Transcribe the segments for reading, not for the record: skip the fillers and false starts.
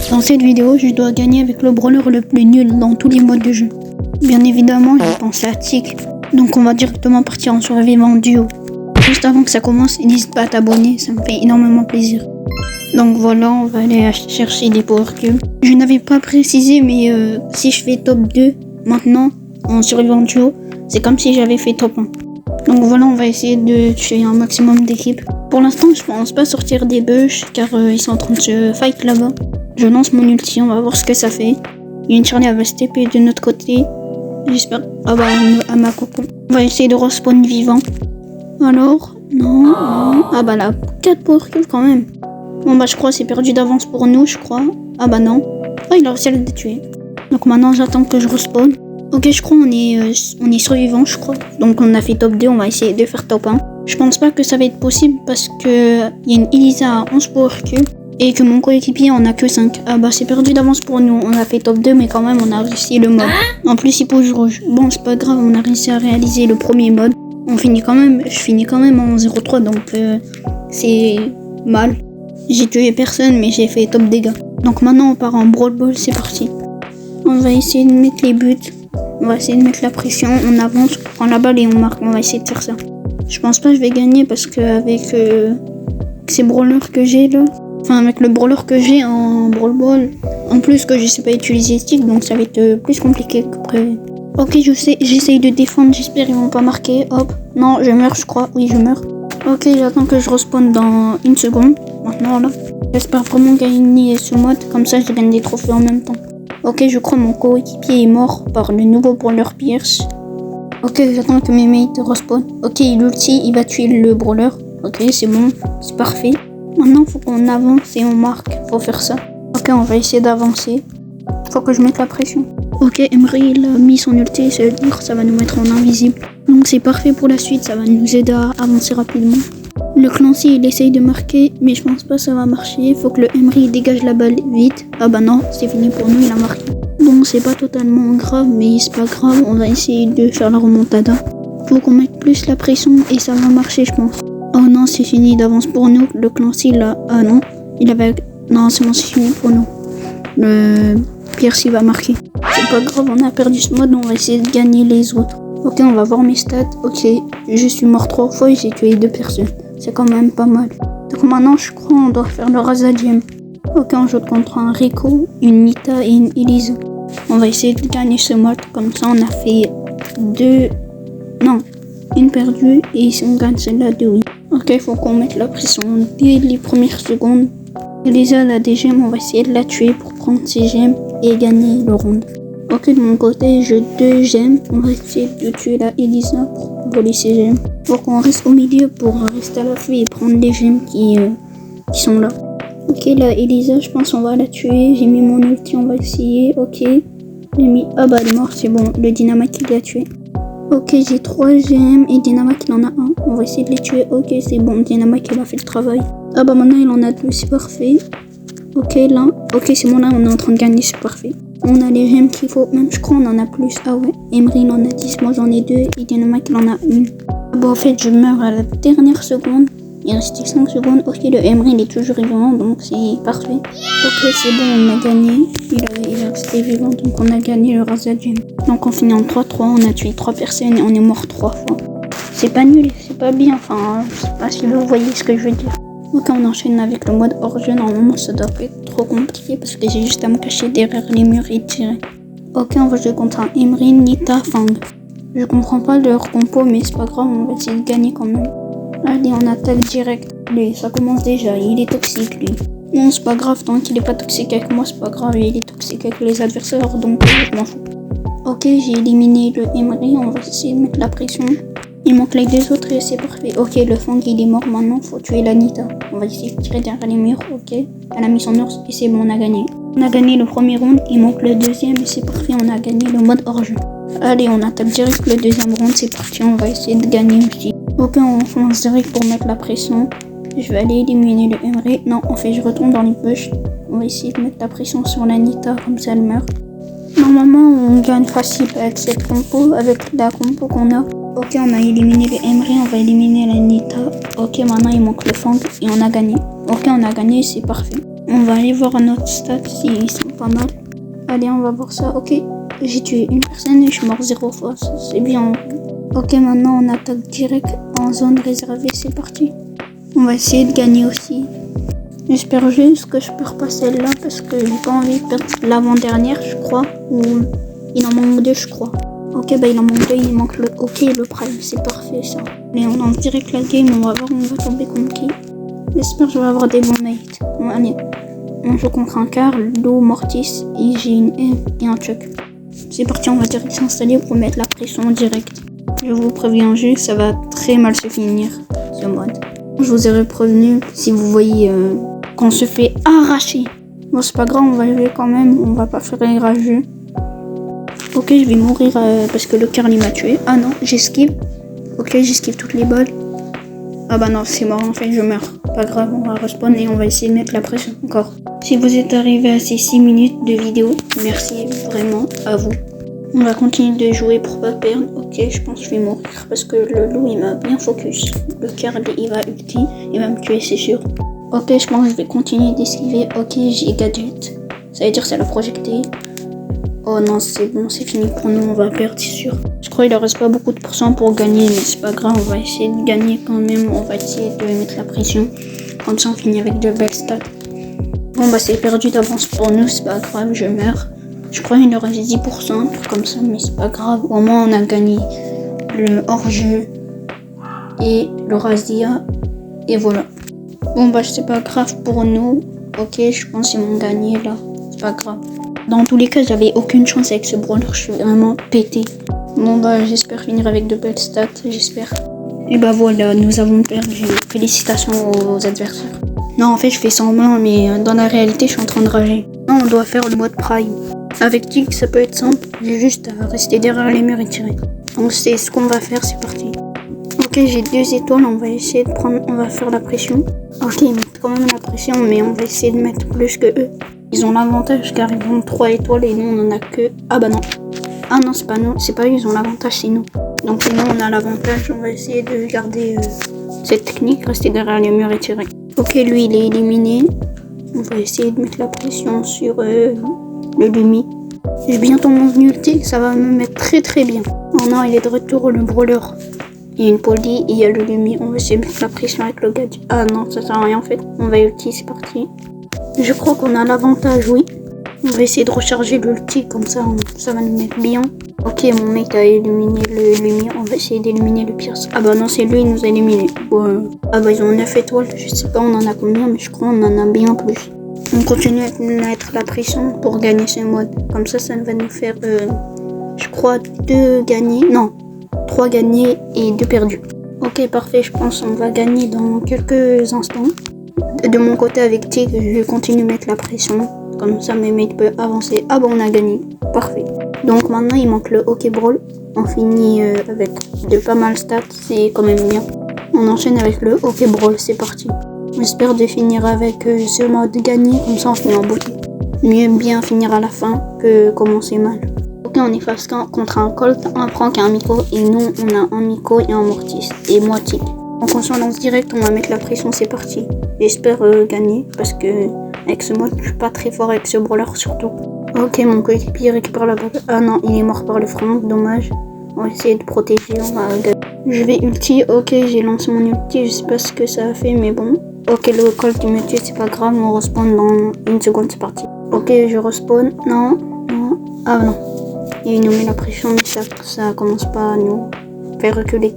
Dans cette vidéo, je dois gagner avec le brawler le plus nul dans tous les modes de jeu. Bien évidemment, j'ai pensé à Tic, donc on va directement partir en survivant duo. Juste avant que ça commence, n'hésite pas à t'abonner, ça me fait énormément plaisir. Donc voilà, on va aller chercher des power cubes. Je n'avais pas précisé, mais si je fais top 2 maintenant en survivant duo, c'est comme si j'avais fait top 1. Donc voilà, on va essayer de tuer un maximum d'équipes. Pour l'instant, je pense pas sortir des bush car ils sont en train de se fight là-bas. Je lance mon ulti, on va voir ce que ça fait. Il y a une Charlie, elle va se TP de notre côté. J'espère. Ah bah, à ma coco. On va essayer de respawn vivant. Alors, non. Ah bah là, 4 power kills quand même. Bon bah, je crois que c'est perdu d'avance pour nous, je crois. Ah bah non. Ah, il a réussi à le tuer. Donc maintenant, j'attends que je respawn. Ok, je crois on est survivant, je crois. Donc on a fait top 2, on va essayer de faire top 1. Je pense pas que ça va être possible parce que il y a une Elisa à 11 power cubes et que mon coéquipier en a que 5. Ah bah c'est perdu d'avance pour nous. On a fait top 2 mais quand même on a réussi le mode. En plus il pose rouge. Bon c'est pas grave, on a réussi à réaliser le premier mode. Je finis quand même en 0-3 donc c'est mal. J'ai tué personne mais j'ai fait top dégâts. Donc maintenant on part en brawl ball, c'est parti. On va essayer de mettre les buts. On va essayer de mettre la pression, on avance, on prend la balle et on marque. On va essayer de faire ça. Je pense pas que je vais gagner parce que avec ces brawlers que j'ai là, enfin avec le brawler que j'ai en brawl ball, en plus que je sais pas utiliser stick, donc ça va être plus compliqué que prévu. Ok, j'essaye de défendre, j'espère qu'ils vont pas marquer. Hop, non, je meurs, je crois. Oui, je meurs. Ok, j'attends que je respawn dans une seconde. Maintenant là, j'espère vraiment gagner ce mode, comme ça je gagne des trophées en même temps. Ok, je crois mon coéquipier est mort par le nouveau brawler Pierce. Ok, j'attends que mes mates respawn. Ok, il ulti, il va tuer le brawler. Ok, c'est bon, c'est parfait. Maintenant, faut qu'on avance et on marque. Faut faire ça. Ok, on va essayer d'avancer. Faut que je mette la pression. Ok, Emery, il a mis son ulti, ça veut dire que ça va nous mettre en invisible. Donc c'est parfait pour la suite, ça va nous aider à avancer rapidement. Le Clancy, il essaye de marquer, mais je pense pas que ça va marcher. Faut que le Emery dégage la balle vite. Ah bah non, c'est fini pour nous, il a marqué. Bon, c'est pas totalement grave, mais c'est pas grave, on va essayer de faire la remontada. Faut qu'on mette plus la pression et ça va marcher, je pense. Oh non, c'est fini d'avance pour nous. Le Clancy, là, ah non, il avait... Non, c'est bon, c'est fini pour nous. Le Pierce, il va marquer. C'est pas grave, on a perdu ce mode, on va essayer de gagner les autres. Ok, on va voir mes stats. Ok, je suis mort 3 fois et j'ai tué 2 personnes. C'est quand même pas mal. Donc maintenant, je crois qu'on doit faire le Razadium. Ok, on joue contre un Rico, une Nita et une Elisa. On va essayer de gagner ce mode. Comme ça, on a fait 2... Non, une perdue. Et si on gagne celle-là, 2 oui. Ok, il faut qu'on mette la pression dès les premières secondes. Elisa, elle a des gemmes. On va essayer de la tuer pour prendre ses gemmes et gagner le round. Ok, de mon côté, j'ai 2 gemmes. On va essayer de tuer la Elisa pour voler ses gemmes. Faut qu'on reste au milieu pour rester à l'affût et prendre les gemmes qui sont là. Ok, la Elisa, je pense on va la tuer. J'ai mis mon ulti, on va essayer. Ok, j'ai mis... Ah bah elle est morte, c'est bon. Le Dynamite il l'a tué. Ok, j'ai 3 gemmes et Dynamite il en a un. On va essayer de les tuer. Ok, c'est bon, Dynamite il a fait le travail. Ah bah maintenant il en a 2, c'est parfait. Ok, là. Ok, c'est bon, là on est en train de gagner, c'est parfait. On a les gemmes qu'il faut, même je crois on en a plus. Ah ouais, Emery il en a 10, moi j'en ai 2 et Dynamite il en a 1. Ah bah en fait je meurs à la dernière seconde. Il restait 5 secondes. Ok, le Emery il est toujours vivant, donc c'est parfait. Ok, c'est bon, on a gagné. Il est resté vivant, donc on a gagné le Razadium. Donc on finit en 3-3, on a tué 3 personnes et on est mort 3 fois. C'est pas nul, c'est pas bien, enfin, je sais pas si vous voyez ce que je veux dire. Ok, on enchaîne avec le mode hors-jeu. Normalement, ça doit pas être trop compliqué parce que j'ai juste à me cacher derrière les murs et tirer. Ok, on va jouer contre un Emery, Nita, Fang. Je comprends pas leur compo, mais c'est pas grave, on va essayer de gagner quand même. Allez, on attaque direct. Lui, ça commence déjà, il est toxique lui. Non, c'est pas grave, tant qu'il est pas toxique avec moi, c'est pas grave, il est toxique avec les adversaires, donc je m'en fous. Ok, j'ai éliminé le Emery, on va essayer de mettre la pression. Il manque les 2 autres et c'est parfait. Ok, le Fang il est mort maintenant, faut tuer la Nita. On va essayer de tirer derrière les murs, ok. Elle a mis son ours et c'est bon, on a gagné. On a gagné le premier round, il manque le deuxième et c'est parfait, on a gagné le mode hors-jeu. Allez, on attaque direct le deuxième round, c'est parti, on va essayer de gagner aussi. Ok, on commence direct pour mettre la pression. Je vais aller éliminer le Emery. Non, en fait, je retourne dans les bush. On va essayer de mettre la pression sur la Nita, comme ça elle meurt. Normalement, on gagne facile avec cette compo, avec la compo qu'on a. Ok, on a éliminé le Emery, on va éliminer la Nita. Ok, maintenant il manque le Fang et on a gagné. Ok, on a gagné, c'est parfait. On va aller voir notre stats s'ils sont pas mal. Allez, on va voir ça. Ok, j'ai tué une personne et je suis mort 0 fois. C'est bien. Ok, maintenant on attaque direct en zone réservée. C'est parti. On va essayer de gagner aussi. J'espère juste que je peux repasser là parce que j'ai pas envie de perdre l'avant-dernière, je crois. Ou il en manque 2, je crois. Ok, bah il en manque 2, il manque le OK et le prime. C'est parfait ça. Mais on lance direct la game, on va voir, on va tomber contre qui. J'espère que je vais avoir des bons mates. Bon, allez. On joue contre un Carl, Lou, Mortis, et j'ai une Eve et un Chuck. C'est parti, on va direct s'installer pour mettre la pression en direct. Je vous préviens juste, ça va très mal se finir, ce mode. Je vous ai prévenu, si vous voyez qu'on se fait arracher. Bon, c'est pas grave, on va jouer quand même, on va pas faire un rageux. Ok, je vais mourir parce que le Carl il m'a tué. Ah non, j'esquive. Ok, j'esquive toutes les balles. Ah bah non, c'est mort en fait, je meurs. Pas grave, on va respawn et on va essayer de mettre la pression encore. Si vous êtes arrivé à ces 6 minutes de vidéo, merci vraiment à vous. On va continuer de jouer pour pas perdre. Ok, je pense que je vais mourir parce que le loup il m'a bien focus. Le Carl il va ulti, il va me tuer c'est sûr. Ok, je pense que je vais continuer d'esquiver. Ok, j'ai gadget. Ça veut dire que ça l'a projecté. Oh non, c'est bon, c'est fini pour nous, on va perdre, c'est sûr. Je crois qu'il ne reste pas beaucoup de pourcents pour gagner, mais c'est pas grave, on va essayer de gagner quand même. On va essayer de mettre la pression. Comme ça, on finit avec de belles stats. Bon, bah, c'est perdu d'avance pour nous, c'est pas grave, je meurs. Je crois qu'il nous reste 10%, un truc comme ça, mais c'est pas grave. Au moins, on a gagné le hors-jeu et le Razia. Et voilà. Bon, bah, c'est pas grave pour nous. Ok, je pense qu'ils m'ont gagné là. C'est pas grave. Dans tous les cas, j'avais aucune chance avec ce brawler, je suis vraiment pété. Bon bah j'espère finir avec de belles stats, j'espère. Et bah voilà, nous avons perdu. Félicitations aux adversaires. Non, en fait je fais semblant, mais dans la réalité je suis en train de rager. Non, on doit faire le mode prime. Avec Tick ça peut être simple, j'ai juste à rester derrière les murs et tirer. Donc c'est ce qu'on va faire, c'est parti. Ok, j'ai 2 étoiles, on va essayer de prendre, on va faire la pression. Ok, ils mettent quand même la pression, mais on va essayer de mettre plus que eux. Ils ont l'avantage car ils ont 3 étoiles et nous on en a que... Ah bah non. Ah non, c'est pas nous, c'est pas eux, ils ont l'avantage, c'est nous. Donc nous on a l'avantage, on va essayer de garder cette technique, rester derrière les murs et tirer. Ok, lui il est éliminé. On va essayer de mettre la pression sur le Lumi. J'ai bientôt mon ulti, ça va me mettre très très bien. Oh non, il est de retour le brawler. Il y a une Polly et il y a le Lumi, on va essayer de mettre la pression avec le gadget. Ah non, ça sert à rien en fait, on va ulti, c'est parti. Je crois qu'on a l'avantage, oui. On va essayer de recharger l'ulti, comme ça, ça va nous mettre bien. Ok, mon mec a éliminé le Lumi, on va essayer d'éliminer le Pierce. Ah bah non, c'est lui, il nous a éliminé. Bon, ah bah ils ont 9 étoiles, je sais pas on en a combien, mais je crois on en a bien plus. On continue à mettre la pression pour gagner ce mode. Comme ça va nous faire, je crois, 2 gagnés, non, 3 gagnés et 2 perdus. Ok, parfait, je pense qu'on va gagner dans quelques instants. De mon côté avec Tig, je continue à mettre la pression. Comme ça mes mates peuvent avancer. Ah bon, on a gagné. Parfait. Donc maintenant il manque le hockey brawl. On finit avec de pas mal stats. C'est quand même bien. On enchaîne avec le hockey brawl. C'est parti. J'espère de finir avec ce mode gagné. Comme ça on finit en beauté. Mieux bien finir à la fin que commencer mal. Ok, on est face contre un Colt, un Frank et un Miko. Et nous on a un Miko et un Mortis. Et moi Tig. Donc on se lance direct, on va mettre la pression, c'est parti. J'espère gagner parce que avec ce mode je suis pas très fort avec ce brawler surtout. Ok, mon coéquipier récupère la balle. Ah non, il est mort par le Frank, dommage. On va essayer de protéger, on va gagner. Je vais ulti, ok, j'ai lancé mon ulti, je sais pas ce que ça a fait mais bon. Ok, le Colt il me tue, c'est pas grave, on respawn dans une seconde, c'est parti. Ok, je respawn, non, ah non. Il nous met la pression mais ça commence pas à nous faire reculer.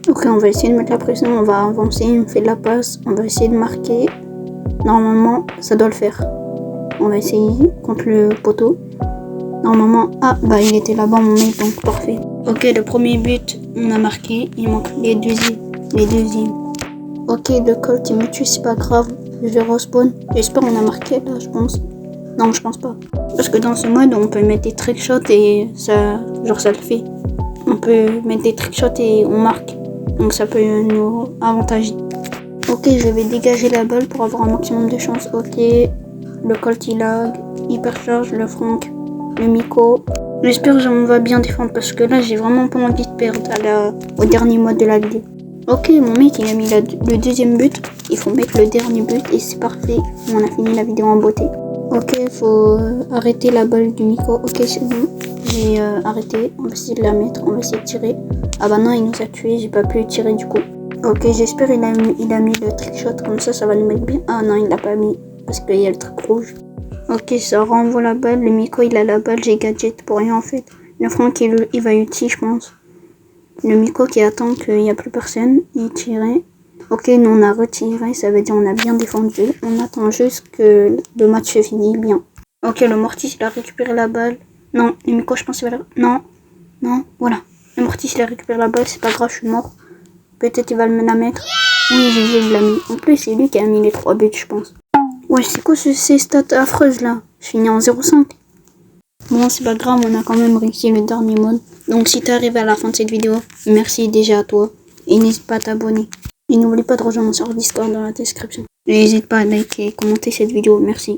Ok, on va essayer de mettre la pression, on va avancer, on fait de la passe, on va essayer de marquer. Normalement, ça doit le faire. On va essayer contre le poteau. Normalement, ah, bah il était là-bas mon mec, donc parfait. Ok, le premier but, on a marqué, il manque les deuxièmes. Ok, le Colt il me tue, c'est pas grave, je vais respawn. J'espère on a marqué là, je pense. Non, je pense pas. Parce que dans ce mode, on peut mettre des trickshots et ça, genre ça le fait. On peut mettre des trickshots et on marque. Donc ça peut nous avantager. Ok, je vais dégager la balle pour avoir un maximum de chance. Ok, le Colt il lag, hypercharge, le Frank, le Miko. J'espère qu'on va bien défendre parce que là j'ai vraiment pas envie de perdre au dernier mode de la vidéo. Ok, mon mec, il a mis le deuxième but. Il faut mettre le dernier but et c'est parfait. On a fini la vidéo en beauté. Ok, faut arrêter la balle du Miko. Ok, c'est bon. J'ai arrêté. On va essayer de la mettre. On va essayer de tirer. Ah bah non, il nous a tué. J'ai pas pu tirer du coup. Ok, j'espère il a mis le trick shot. Comme ça va nous mettre bien. Ah non, il l'a pas mis. Parce qu'il y a le truc rouge. Ok, ça renvoie la balle. Le Miko, il a la balle. J'ai gadget pour rien en fait. Le Franck, il va ulti, je pense. Le Miko qui attend qu'il n'y a plus personne, il tirait. Ok, nous on a retiré, ça veut dire on a bien défendu. On attend juste que le match se finisse bien. Ok, le Mortis il a récupéré la balle. Non, le Miko je pense qu'il va la... Non, voilà. Le Mortis il a récupéré la balle, c'est pas grave, je suis mort. Peut-être il va me la mettre. Oui, il l'a mis. En plus, c'est lui qui a mis les 3 buts, je pense. Ouais, c'est quoi ces stats affreuses là? Je finis en 0,5. Bon, c'est pas grave, on a quand même réussi le dernier mode. Donc si t'es arrivé à la fin de cette vidéo, merci déjà à toi. Et n'hésite pas à t'abonner. Et n'oublie pas de rejoindre mon serveur Discord dans la description. Et n'hésite pas à liker et commenter cette vidéo, merci.